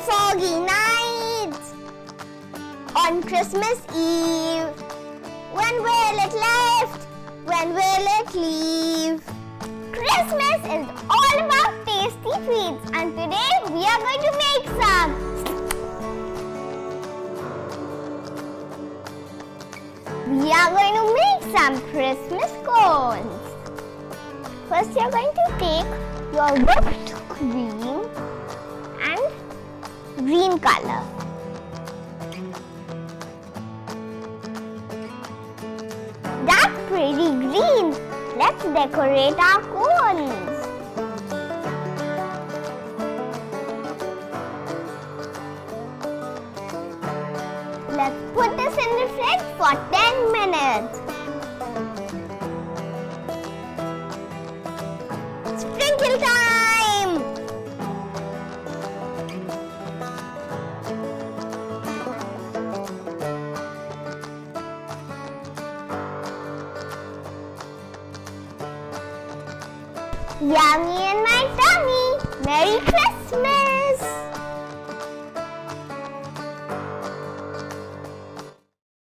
foggy night. On Christmas Eve. When will it lift? When will it leave? Christmas is all about tasty treats, and today we are going to make some. We are going to make some Christmas cones. First, you are going to take your whipped cream and green color. That's pretty green. Let's decorate our cones. Let's put this in the fridge for 10 minutes. Sprinkle time! Yummy in my tummy! Merry Christmas!